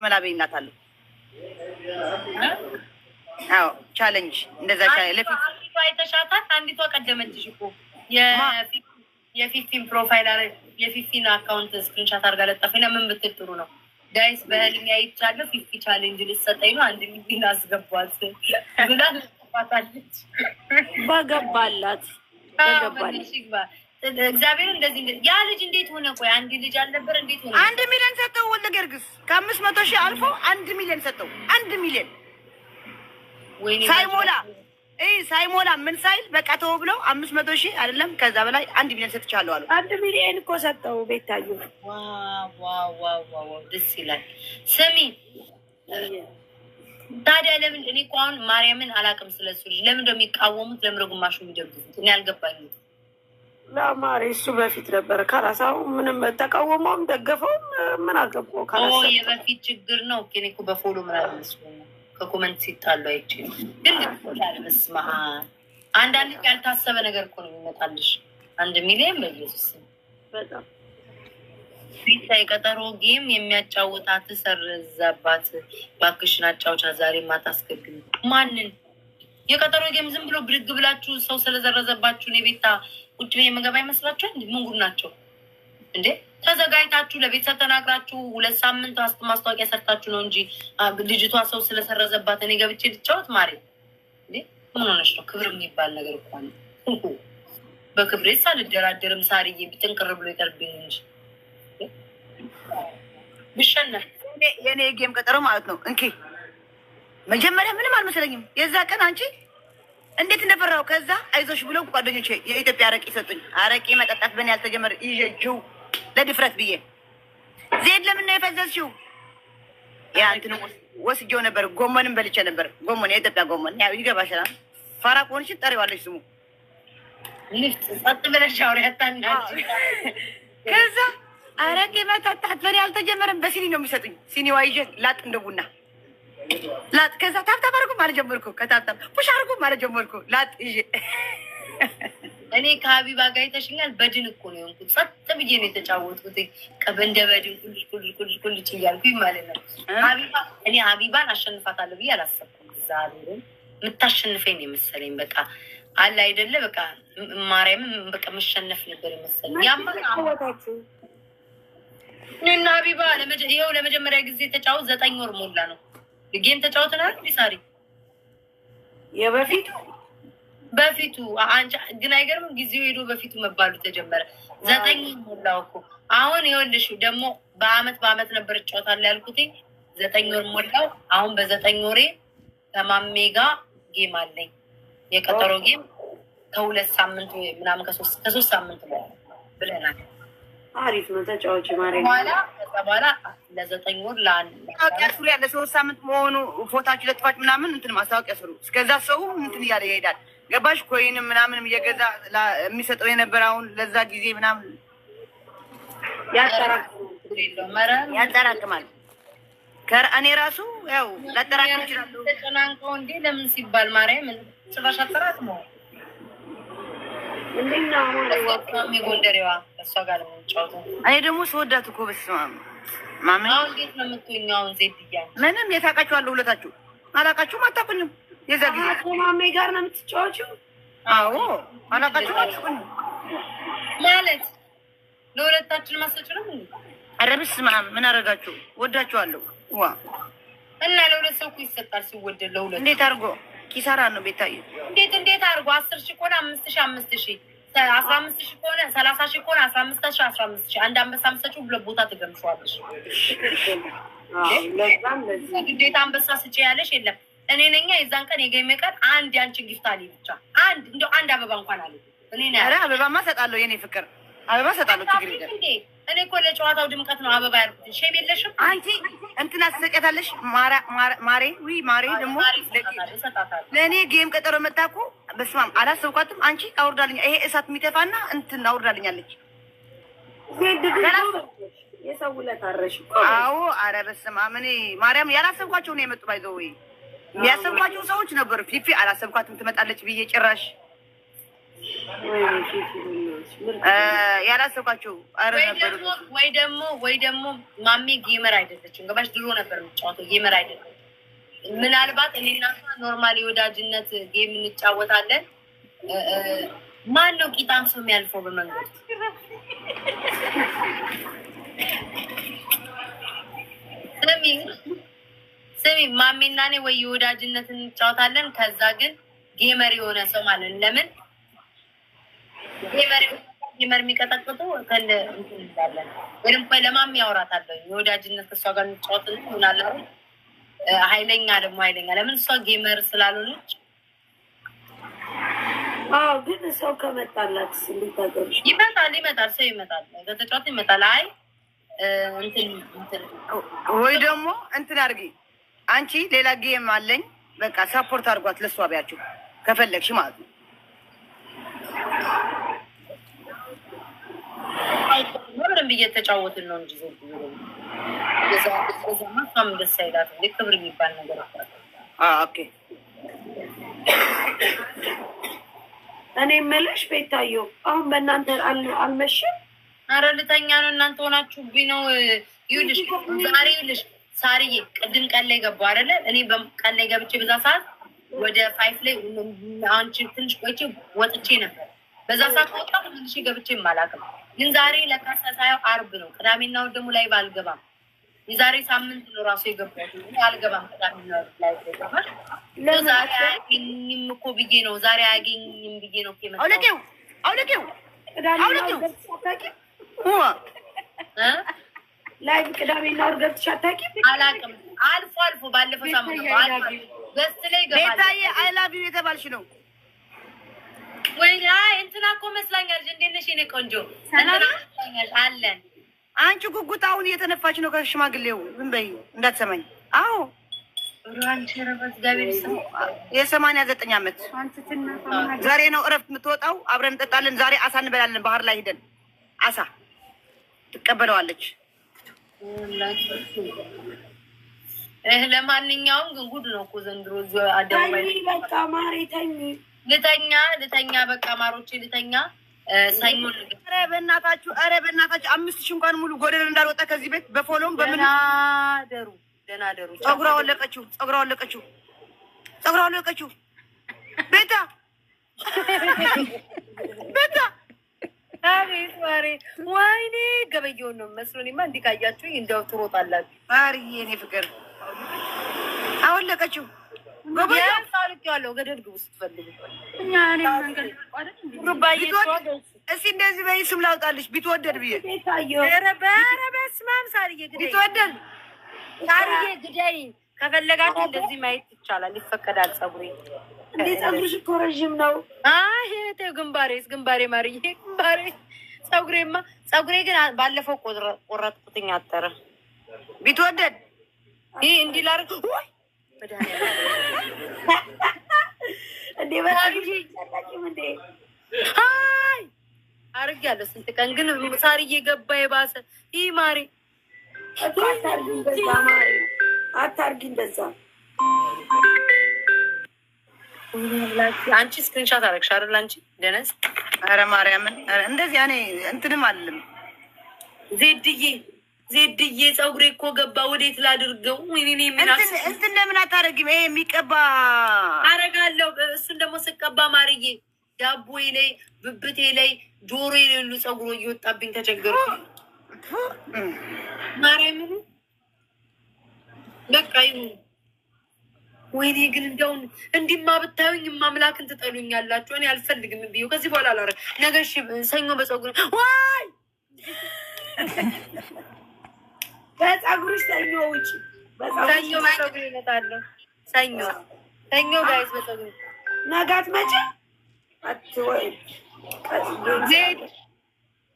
መላበይ እናታለሁ። አዎ ቻሌንጅ እንደዛ ለፊት አይተሻታል። አንዲቷ ቀደመችሽ እኮ የፊፊን ፕሮፋይል የፊፊን አካውንት ስክሪንሻት አድርጋ ለጠፈኝ። ምን ብትል ጥሩ ነው ጋይስ፣ በህልሜ አይቻለሁ ፊፊ ቻሌንጅ ልትሰጠኝ ነው 1 ሚሊዮን አስገባት ብላ ልትፋታለች። በገባላት እግዚአብሔር እንደዚህ ያ ልጅ እንዴት ሆነ? ቆይ አንድ ልጅ አልነበር? እንዴት ሆነ? 1 ሚሊዮን ሰጠው። ወልደ ገርግስ ከ500,000 አልፎ 1 ሚሊዮን ሰጠው። 1 ሚሊዮን ሳይሞላ ምን ሳይል በቃ ተው ብለው 500,000 አይደለም ከዛ በላይ 1 ሚሊዮን ሰጥቻለሁ አሉ። 1 ሚሊዮን እኮ ሰጠው ቤታዩ። ዋው ደስ ይላል። ስሚ ታዲያ ለምን እኔ እኮ አሁን ማርያምን አላውቅም ስለሱ ልጅ ለምን እንደሚቃወሙት ለምን ግማሹ የሚደግፉት እኔ አልገባኝም። ለማሪ እሱ በፊት ነበረ ካላሳው ምንም ተቃወመውም ደገፈውም ምን አገባው ካላሳ የበፊት ችግር ነው። እኔ እኮ በፎሎ ምናምን መስሎኝ ከኮመንት ሲጣሉ አይቼ ግን መስማ አንዳንድ ያልታሰበ ነገር እኮ ነው የሚመጣልሽ። 1 ሚሊዮን በኢየሱስ በጣም ፊት የቀጠሮ ጌም የሚያጫውታት ሰርዛባት ባክሽን አጫውቻ ዛሬ ማታስገቢ ማንን የቀጠሮ ጌም ዝም ብሎ ብድግ ብላችሁ ሰው ስለዘረዘባችሁ ነው ቤታ ቁጭ ብዬ መገባ ይመስላችኋል? ምን ጉድ ናቸው እንዴ? ተዘጋጅታችሁ ለቤተሰብ ተናግራችሁ 2 ሳምንት ማስታወቂያ ሰርታችሁ ነው እንጂ ልጅቷ ሰው ስለሰረዘባት እኔ ገብቼ ልጫወት ማሪ እንዴ? ምን ሆነሽ ነው? ክብር የሚባል ነገር እኮ ነው። በክብሬስ አልደራደርም ሳርዬ ብትንቅር ብሎ ይቀርብኝ እንጂ ብሸነፍ የኔ ጌም ቀጠሮ ማለት ነው። እንኪ መጀመሪያ ምንም አልመሰለኝም። የዛ ቀን አንቺ እንዴት እንደፈራው ከዛ አይዞሽ ብሎ ጓደኞቼ የኢትዮጵያ አረቄ ሰጡኝ። አረቄ መጠጣት በእኔ ያልተጀመረ ይጀጁ ለድፍረት ብዬ ዜድ ለምን ነው የፈዘዝሽው? ያ እንትን ወስጄው ነበር። ጎመንም በልቼ ነበር። ጎመን የኢትዮጵያ ጎመን ያው ይገባሻል። ፋራ ቆንሽ ጠሪዋለሽ ስሙ ልፍት ጸጥ ብለሽ አውሪ ያታናጂ ከዛ አረቄ መጠጣት በእኔ ያልተጀመረም በሲኒ ነው የሚሰጡኝ። ሲኒዋ ይዤ ላጥ እንደ ቡና ላጥ ከዛ ታብታብ አድርጉ ማለት ጀመርኩ። ከታብታብ ፑሽ አድርጉ ማለት ጀመርኩ። ላጥ ይዤ እኔ ከሀቢባ ጋር አይተሽኛል። በድን እኮ ነው የሆንኩት። ጸጥ ብዬ ነው የተጫወትኩት። እንደ በድን ኩልጭ እያልኩኝ ማለት ነው። እኔ ሀቢባን አሸንፋታለሁ ብዬ አላሰብኩም። ዛሬም የምታሸንፈኝ ነው የመሰለኝ። በቃ አለ አይደለ በቃ ማርያምን በቃ መሸነፍ ነበር የመሰለኝ። እና ሀቢባ ይኸው ለመጀመሪያ ጊዜ ተጫወት 9 ወር ሞላ ነው ጌም ተጫወተናል። ሳሪ በፊቱ አንቺ ግን አይገርምም? ጊዜው ሄዶ በፊቱ መባሉ ተጀመረ። 9 ሞላው እኮ አሁን ይኸውልሽ ደግሞ በአመት ነበር እጫወታለሁ ያልኩት 9 ወር ሞላው። አሁን በ9 ወሬ ከማሜ ጋር ጌም አለኝ የቀጠሮ ጌም ከ2 ሳምንት ምናምን ከ3 ሳምንት ብለናል። አሪፍ ነው ተጫዋች ማረኝ በኋላ ለ9 ወር ማስታወቂያ ስሩ። ያለ 3 ሳምንት መሆኑ ፎታችሁ ለጥፋች ምናምን እንትን ማስታወቂያ ስሩ። እስከዛ ሰው እንትን እያለ ይሄዳል። ገባሽ? ኮይንም ምናምን እየገዛ የሚሰጠው የነበረ አሁን ለዛ ጊዜ ምናምን ያጠራቅማል። እኔ ራሱ ያው ላጠራቅም እችላለሁ። ተጨናንቀው እንዴ ለምን ሲባል ማርያም ጭራሽ አጠራቅመው እንዴና ጎንደሬዋ እሷ ጋር ነው የምንጫወተው። እኔ ደግሞ ስወዳት እኮ በስመ አብ ማመን አሁን እንዴት ነው የምትሆኛው? ዜድያ ምንም የታውቃችኋለሁ። ሁለታችሁ አላውቃችሁም፣ አታውቁኝም። የዛ ጊዜ ከማሜ ጋር ነው የምትጫወቺው? አዎ አላውቃችሁም፣ አታውቁኝም ማለት ለሁለታችን ማሰጭ ነው። ኧረ በስመ አብ ምን አደረጋችሁ? ወዳችኋለሁ። ዋ እና ለሁለት ሰው እኮ ይሰጣል ሲወደድ ለሁለት። እንዴት አድርጎ ኪሳራ ነው ቤታዬ። እንዴት አድርጎ 10,000 ከሆነ 5,000 5,000 15,000 ከሆነ 30,000 ከሆነ 15,000 15,000 አንድ አንበሳ አምሰጪው ሁለት ቦታ ትገምሸዋለሽ። ግዴታ አንበሳ ስጪ ያለሽ የለም። እኔ ነኝ የዛን ቀን የገሜ ቀን አንድ ያንቺን ጊፍት አለኝ ብቻ እንደው አንድ አበባ እንኳን አለኝ። እኔ ነኝ ኧረ አበባማ እሰጣለሁ የኔ ፍቅር አበባ እሰጣለሁ። ችግር የለም። እኔ እኮ ለጨዋታው ድምቀት ነው አበባ ያልኩት። ሼም የለሽም አንቺ እንትና ትሰጫታለሽ። ማሬ ደግሞ ለእኔ ጌም ቀጠሮ መጣኩ። በስመ አብ አላሰብኳትም። አንቺ አውርዳልኛ ይሄ እሳት የሚተፋና እንትን አውርዳልኛለች። የሰው ውለት አረሽ። አዎ ኧረ በስመ አብ እኔ ማርያም ያላሰብኳቸው ነው የመጡ። ባይዘው ወይ ያሰብኳቸው ሰዎች ነበሩ። ፊፊ አላሰብኳትም ትመጣለች ብዬ ጭራሽ ያላሰብኳቸው ወይ ደግሞ ማሜ ጌመር አይደለችም። ገባሽ? ድሮ ነበር የምጫወተው ጌመር አይደለም። ምናልባት እኔና ኖርማል የወዳጅነት ጌም እንጫወታለን። ማን ነው ቂጣም ሰው የሚያልፈው በመንገድ? ስሚ ማሜና እኔ ወይ የወዳጅነት እንጫወታለን። ከዛ ግን ጌመር የሆነ ሰው ማለት ለምን ጌመር የሚቀጠቅጡ ከለ እንትን እንዳለን ወይም ቆይ ለማሚ ያወራታለሁ። የወዳጅነት ከሷ ጋር እንጫወት ምናለው። ኃይለኛ ደግሞ ኃይለኛ ለምን እሷ ጌመር ስላልሆነች። አዎ ግን ሰው ከመጣላት እንዲታገር ይመጣል ሰው ይመጣል፣ ከተጫወት ይመጣል። አይ እንትን ወይ ደግሞ እንትን አድርጊ አንቺ ሌላ ጌም አለኝ በቃ ሳፖርት አድርጓት ለሷ ቢያችሁ ከፈለግሽ ማለት ነው። ምንም እየተጫወትን ነው እንጂ እዛም ደስ አይላት እንዴ? ክብር የሚባል ነገር አለ። ኦኬ እኔ የምልሽ ቤታዮ አሁን በእናንተ አልመሽም? ኧረ ልተኛ ነው። እናንተ ሆናችሁብኝ ነው። ይኸውልሽ ዛሬ ይኸውልሽ ሳርዬ ቅድም ቀን ላይ ገባሁ አይደለ? እኔ ቀን ላይ ገብቼ በዛ ሰዓት ወደ 5 ላይ አንቺ ትንሽ ቆይቼ ወጥቼ ነበር። በዛ ሰዓት ወጣሁ ትንሽ ገብቼ አላውቅም። ግን ዛሬ ለካሳ ሳይሆን ዓርብ ነው። ቅዳሜና እሑድ ደግሞ ላይ አልገባም። የዛሬ ሳምንት ነው ራሱ የገባሁት። አልገባም ቅዳሜና እሑድ ላይ ገባሽ? ዛሬ አያገኝም እኮ ብዬ ነው። ዛሬ አያገኝም ብዬ ነው እኮ የመጣሁት። አውልቂው ላይቭ ቅዳሜና እሑድ ገብተሽ አታውቂም? አላውቅም። አልፎ አልፎ ባለፈው ሳምንት ነው ገስት ላይ ገባል። ቤታዬ አይ ላቭ ዩ የተባልሽ ነው ወይ? አይ እንትና እኮ መስላኛለች። እንዴት ነሽ የእኔ ቆንጆ? እንትና መስላኛለች አለን። አንቺ ጉጉት አሁን እየተነፋች ነው ከሽማግሌው። ዝም በይ እንዳትሰማኝ። አዎ ራንቺ ረበስ ጋቢር ሰው የ89 ዓመት ዛሬ ነው እረፍት የምትወጣው። አብረን እንጠጣለን። ዛሬ አሳ እንበላለን። ባህር ላይ ሄደን አሳ ትቀበለዋለች። ለማንኛውም ግን ጉድ ነው እኮ ዘንድሮ አደባባይ። በቃ ማሬ ተኝ ልተኛ በቃ ማሮቼ ልተኛ። ሰኞ ኧረ በእናታችሁ 5 ሺህ እንኳን ሙሉ ጎደል እንዳልወጣ ከዚህ ቤት በፎሎም በምን ደህና ደሩ። ፀጉሯ ወለቀችው። ቤታ አቤት ማሬ ወይኔ ገበየውን ነው መስሎ። እኔማ እንዲህ ካያችሁኝ እንደው ትሮጣላችሁ። ማርዬ እኔ ፍቅር አወለቀችው። ሳልቄዋለሁ። ገደል ግቡ ስትፈልጉ። እስኪ እንደዚህ በይ ስም ላውጣልሽ። ቢትወደድ ብዬ ኧረ በስመ አብ ሳርዬ ግደይ፣ ቢትወደድ ሳርዬ ግደይ። ከፈለጋችሁ እንደዚህ ማየት ይቻላል፣ ይፈቀዳል። ፀጉሬ እንዴ ፀጉርሽ እኮ ረዥም ነው። አይ ተይው። ግንባሬ ማርዬ ግንባሬ። ፀጉሬ ግን ባለፈው ቆረጥኩትኝ አጠረ። ቢትወደድ ይህ እንዲህ ላድርግ ወይ እንዴ በጣም እንዴ አይ አድርጊያለሁ። ስንት ቀን ግን ሳርዬ ገባ የባሰ። ይህ ማሬ አታርጊ እንደዛ። አንቺ ስክሪንሻት አደረግሽ አይደል? አንቺ ደነስ። ኧረ ማርያምን እንደዚህ እኔ እንትንም አልልም። ዜድዬ ፀጉሬ እኮ ገባ። ወዴት ላድርገው? ወይኔ እንትን ለምን አታደርጊም? ይሄ የሚቀባ አረጋለሁ። እሱን ደግሞ ስቀባ ማርዬ ዳቦዬ ላይ፣ ብብቴ ላይ፣ ጆሮዬ ላይ ሁሉ ፀጉሮ እየወጣብኝ ተቸገርኩ። ማርያምን በቃ ይሁን። ወይኔ ግን እንደውን እንዲማ ብታዩኝ ማምላክን ትጠሉኛላችሁ። እኔ አልፈልግም ብዬ ከዚህ በኋላ አላረግ ነገር። እሺ ሰኞ በፀጉር ዋይ በፀጉርሽ ሰኞ ውጪ። ሰኞ በፀጉር ይመጣለሁ። ሰኞ ጋይስ በፀጉር ነጋት መቼ አትወይ ዜድ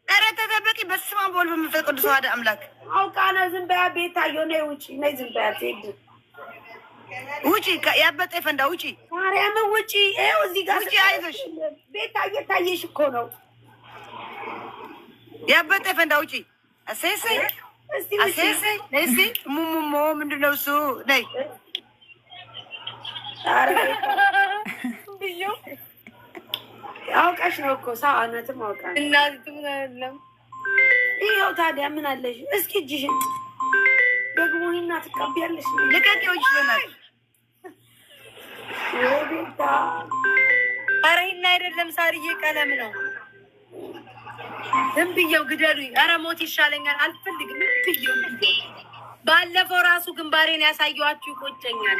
ኧረ ተጠበቂ። በስመ አብ ወወልድ ወመንፈስ ቅዱስ አሐዱ አምላክ። አውቃ ነው። ዝም በያ ቤታዮ ነይ ውጪ። ነይ ዝም በያ ዜድ ውጪ። ያበጠ ፈንዳ ውጪ። ማርያምን ውጪ። ይኸው እዚህ ጋር ውጪ። አይዞሽ ቤታዬ ታየሽ እኮ ነው። ያበጠ ፈንዳ ውጪ። እሰይ ነይ ሙሙሞ ምንድን ነው እሱ? ነይ አውቃሽ ነው እኮ ሰዓነትም አውቃሽ እናት ምናለም ይኸው ታዲያ ምን አለሽ? እስኪ እጅሽን ደግሞ ሂና ትቀቢያለሽ። ልቀቂው ይችላል። ወዴታ ኧረ ሂና አይደለም ሳርዬ ቀለም ነው። ዝም ብዬው ግደሉኝ። ኧረ ሞት ይሻለኛል። አልፈልግም። ባለፈው ራሱ ግንባሬን ያሳየኋችሁ ይቆጨኛል።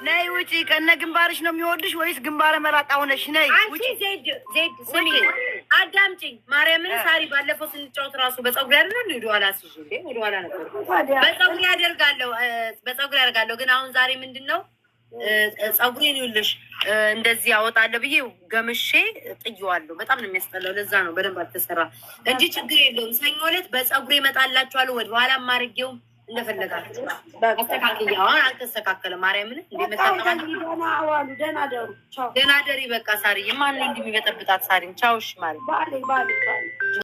ነይ ውጪ። ከነ ግንባርሽ ነው የሚወድሽ ወይስ ግንባረ መላጣ ሆነሽ? ነይ ውጪ። ዜድ ስሚ አዳምጪኝ። ማርያምን ሳሪ ባለፈው ስንጫወት ራሱ በፀጉር ያደርጋለሁ እንዴ? ወደኋላ ሲዙ እንዴ? ወደኋላ ነበር በፀጉር ያደርጋለሁ። ግን አሁን ዛሬ ምንድን ነው ፀጉሬን ይኸውልሽ እንደዚህ ያወጣለሁ ብዬ ገምሼ ጥዬዋለሁ። በጣም ነው የሚያስጠላው። ለዛ ነው በደንብ አልተሰራ እንጂ ችግር የለውም። ሰኞ ዕለት በፀጉሬ እመጣላችኋለሁ። ወደኋላ ማርጌው እንደፈለጋችሁ አስተካክዬ። አሁን አልተስተካከለም። ማርያምን እንዴ መጣጣም ደህና ደሪ። በቃ ሳሪ ማን እንዲህ የሚበጠብጣት ሳሪ ቻውሽ ማሪ